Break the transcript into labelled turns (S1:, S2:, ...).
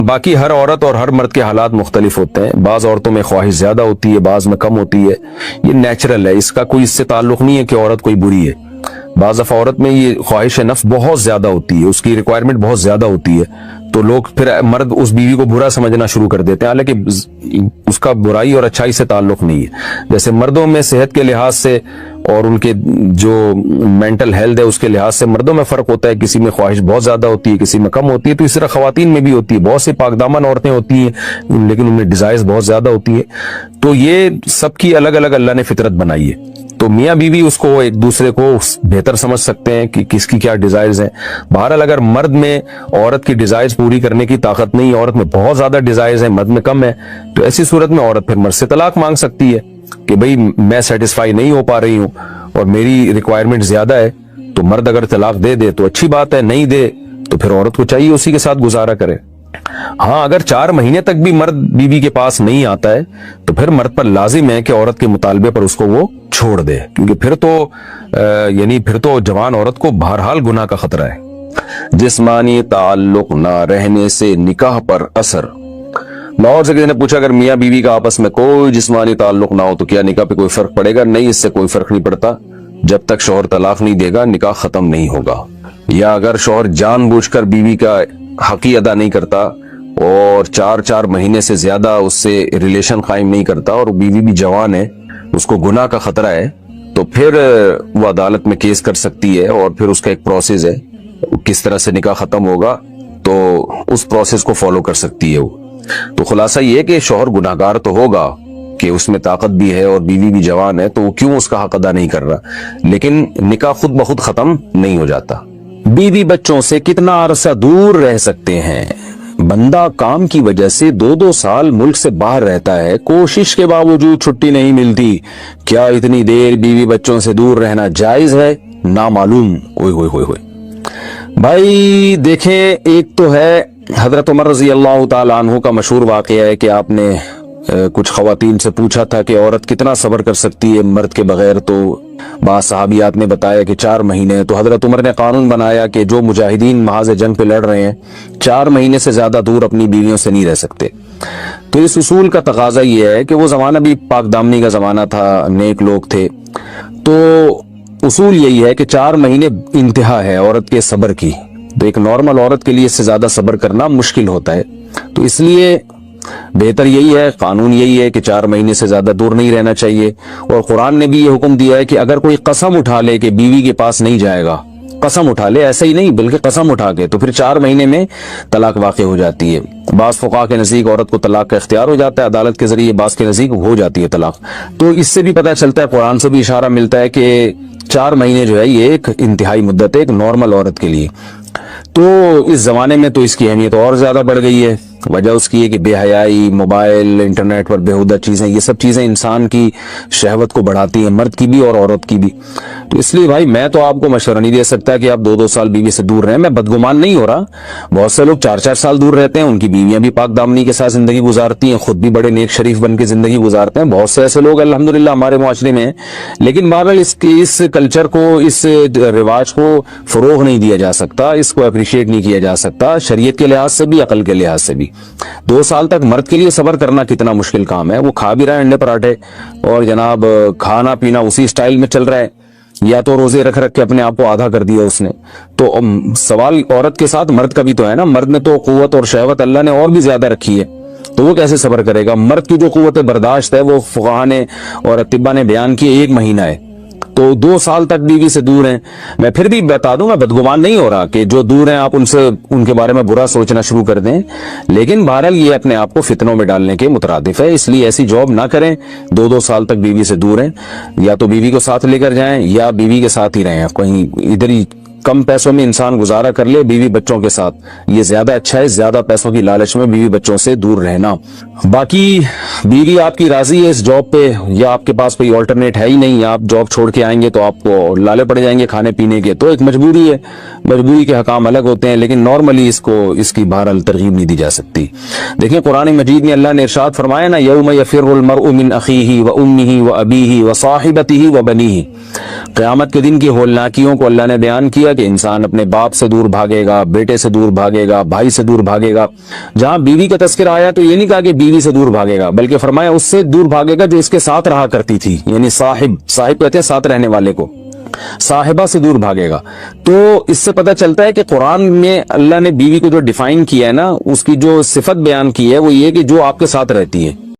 S1: باقی ہر عورت اور ہر مرد کے حالات مختلف ہوتے ہیں، بعض عورتوں میں خواہش زیادہ ہوتی ہے، بعض میں کم ہوتی ہے، یہ نیچرل ہے، اس کا کوئی اس سے تعلق نہیں ہے کہ عورت کوئی بری ہے۔ بعض دفعہ عورت میں یہ خواہش نفس بہت زیادہ ہوتی ہے، اس کی ریکوائرمنٹ بہت زیادہ ہوتی ہے، تو لوگ پھر مرد اس بیوی کو برا سمجھنا شروع کر دیتے ہیں، حالانکہ اس کا برائی اور اچھائی سے تعلق نہیں ہے۔ جیسے مردوں میں صحت کے لحاظ سے اور ان کے جو مینٹل ہیلتھ ہے اس کے لحاظ سے مردوں میں فرق ہوتا ہے، کسی میں خواہش بہت زیادہ ہوتی ہے، کسی میں کم ہوتی ہے، تو اس طرح خواتین میں بھی ہوتی ہے۔ بہت سی پاک دامن عورتیں ہوتی ہیں لیکن ان میں ڈیزائرز بہت زیادہ ہوتی ہے، تو یہ سب کی الگ الگ اللہ نے فطرت بنائی ہے، تو میاں بیوی اس کو ایک دوسرے کو بہتر سمجھ سکتے ہیں کہ کس کی کیا ڈیزائرز ہیں۔ بہرحال اگر مرد میں عورت کی ڈیزائرز پوری کرنے کی طاقت نہیں، عورت میں بہت زیادہ ڈیزائرز ہیں، مرد میں کم ہے، تو ایسی صورت میں عورت پھر مرد سے طلاق مانگ سکتی ہے کہ بھئی میں سیٹسفائی نہیں ہو پا رہی ہوں اور میری ریکوائرمنٹ زیادہ ہے، تو مرد اگر طلاق دے دے تو اچھی بات ہے، نہیں دے تو پھر عورت کو چاہیے اسی کے ساتھ گزارا کرے۔ ہاں اگر 4 مہینے تک بھی مرد بیوی کے پاس نہیں آتا ہے تو پھر مرد پر لازم ہے کہ عورت کے مطالبے پر اس کو وہ چھوڑ دے، کیونکہ پھر تو جوان عورت کو بہرحال گناہ کا خطرہ ہے۔ جسمانی تعلق نہ رہنے سے نکاح پر اثر۔ لاہور سے کسی نے پوچھا اگر میاں بیوی کا آپس میں کوئی جسمانی تعلق نہ ہو تو کیا نکاح پہ کوئی فرق پڑے گا؟ نہیں، اس سے کوئی فرق نہیں پڑتا، جب تک شوہر طلاق نہیں دے گا نکاح ختم نہیں ہوگا۔ یا اگر شوہر جان بوجھ کر بیوی کا حق ہی ادا نہیں کرتا اور 4 مہینے سے زیادہ اس سے ریلیشن قائم نہیں کرتا اور بیوی بھی جوان ہے، اس کو گناہ کا خطرہ ہے، تو پھر وہ عدالت میں کیس کر سکتی ہے اور پھر اس کا ایک پروسیس ہے، کس طرح سے نکاح ختم ہوگا تو اس پروسیس کو فالو کر سکتی ہے وہ۔ تو خلاصہ یہ ہے کہ شوہر گناہگار تو ہوگا کہ اس میں طاقت بھی ہے اور بیوی بھی جوان ہے، تو وہ کیوں اس کا حق ادا نہیں کر رہا، لیکن نکاح خود بخود ختم نہیں ہو جاتا۔ بیوی بچوں سے کتنا عرصہ دور رہ سکتے ہیں؟ بندہ کام کی وجہ سے 2 سال ملک سے باہر رہتا ہے، کوشش کے باوجود چھٹی نہیں ملتی، کیا اتنی دیر بیوی بچوں سے دور رہنا جائز ہے؟ نامعلوم۔ بھائی دیکھیں، ایک تو ہے حضرت عمر رضی اللہ تعالی عنہ کا مشہور واقعہ ہے کہ آپ نے کچھ خواتین سے پوچھا تھا کہ عورت کتنا صبر کر سکتی ہے مرد کے بغیر، تو بعض صحابیات نے بتایا کہ 4 مہینے، تو حضرت عمر نے قانون بنایا کہ جو مجاہدین محاذ جنگ پہ لڑ رہے ہیں 4 مہینے سے زیادہ دور اپنی بیویوں سے نہیں رہ سکتے۔ تو اس اصول کا تقاضا یہ ہے کہ وہ زمانہ بھی پاک دامنی کا زمانہ تھا، نیک لوگ تھے، تو اصول یہی ہے کہ 4 مہینے انتہا ہے عورت کے صبر کی، تو ایک نارمل عورت کے لیے اس سے زیادہ صبر کرنا مشکل ہوتا ہے، تو اس لیے بہتر یہی ہے، قانون یہی ہے کہ 4 مہینے سے زیادہ دور نہیں رہنا چاہیے۔ اور قرآن نے بھی یہ حکم دیا ہے کہ اگر کوئی قسم اٹھا لے کہ بیوی کے پاس نہیں جائے گا، قسم اٹھا لے، ایسا ہی نہیں بلکہ قسم اٹھا کے، تو پھر 4 مہینے میں طلاق واقع ہو جاتی ہے۔ بعض فقہا کے نزدیک عورت کو طلاق کا اختیار ہو جاتا ہے عدالت کے ذریعے، بعض کے نزدیک ہو جاتی ہے طلاق۔ تو اس سے بھی پتہ چلتا ہے، قرآن سے بھی اشارہ ملتا ہے کہ 4 مہینے جو ہے یہ ایک انتہائی مدت ہے ایک نارمل عورت کے لیے۔ تو اس زمانے میں تو اس کی اہمیت اور زیادہ بڑھ گئی ہے، وجہ اس کی ہے کہ بے حیائی، موبائل، انٹرنیٹ پر بےہودہ چیزیں، یہ سب چیزیں انسان کی شہوت کو بڑھاتی ہیں، مرد کی بھی اور عورت کی بھی۔ تو اس لیے بھائی میں تو آپ کو مشورہ نہیں دے سکتا کہ آپ 2 سال بیوی سے دور رہیں، میں بدگمان نہیں ہو رہا، بہت سے لوگ 4 سال دور رہتے ہیں، ان کی بیویاں بھی پاک دامنی کے ساتھ زندگی گزارتی ہیں، خود بھی بڑے نیک شریف بن کے زندگی گزارتے ہیں، بہت سے ایسے لوگ الحمدللہ ہمارے معاشرے میں ہیں، لیکن بہرحال اس کلچر کو، اس رواج کو فروغ نہیں دیا جا سکتا، اس کو اپریشیٹ نہیں کیا جا سکتا، شریعت کے لحاظ سے بھی، عقل کے لحاظ سے بھی۔ 2 سال تک مرد کے لیے صبر کرنا کتنا مشکل کام ہے، وہ کھا بھی رہا ہے انڈے پراٹھے اور جناب کھانا پینا اسی سٹائل میں چل رہا ہے، یا تو روزے رکھ کے اپنے آپ کو آدھا کر دیا اس نے۔ تو سوال عورت کے ساتھ مرد کا بھی تو ہے نا، مرد میں تو قوت اور شہوت اللہ نے اور بھی زیادہ رکھی ہے، تو وہ کیسے صبر کرے گا؟ مرد کی جو قوت برداشت ہے وہ فقہا نے اور اطباء نے بیان کی 1 مہینہ ہے، تو 2 سال تک بیوی سے دور ہیں۔ میں پھر بھی بتا دوں، میں بدگمان نہیں ہو رہا کہ جو دور ہیں آپ ان کے بارے میں برا سوچنا شروع کر دیں، لیکن بہرحال یہ اپنے آپ کو فتنوں میں ڈالنے کے مترادف ہے، اس لیے ایسی جاب نہ کریں 2 سال تک بیوی سے دور ہیں، یا تو بیوی کو ساتھ لے کر جائیں یا بیوی کے ساتھ ہی رہیں، کہیں ادھر ہی کم پیسوں میں انسان گزارا کر لے بیوی بچوں کے ساتھ، یہ زیادہ اچھا ہے، زیادہ پیسوں کی لالچ میں بیوی بچوں سے دور رہنا۔ باقی بیوی آپ کی راضی ہے اس جاب پہ، یا آپ کے پاس کوئی آلٹرنیٹ ہے ہی نہیں، یا آپ جاب چھوڑ کے آئیں گے تو آپ کو لالے پڑ جائیں گے کھانے پینے کے، تو ایک مجبوری ہے، مجبوری کے حکام الگ ہوتے ہیں، لیکن نارملی اس کی بہرحال ترغیب نہیں دی جا سکتی۔ دیکھیں قرآن مجید میں اللہ نے ارشاد فرمایا نا، یوم یفر المرء من اخیہ وامہ وابیہ وصاحبتہ وبنیہ، قیامت کے دن کی ہولناکیوں کو اللہ نے بیان کیا، گا کہ انسان اپنے باپ سے دور بھاگے گا, بیٹے سے دور بھاگے گا, بھائی سے دور بھاگے گا. جہاں بیوی کا تذکرہ آیا تو یہ نہیں کہا کہ بیوی سے دور بھاگے گا, بلکہ فرمایا اس سے دور بھاگے گا جو اس کے ساتھ رہا کرتی تھی, یعنی صاحب کہتے ہیں ساتھ رہنے والے کو, صاحبہ سے دور بھاگے گا. تو اس سے پتہ چلتا ہے کہ قرآن میں اللہ نے بیوی کو جو ڈیفائن کیا ہے نا, اس کی جو صفت بیان کی ہے وہ یہ کہ جو آپ کے ساتھ رہتی ہے.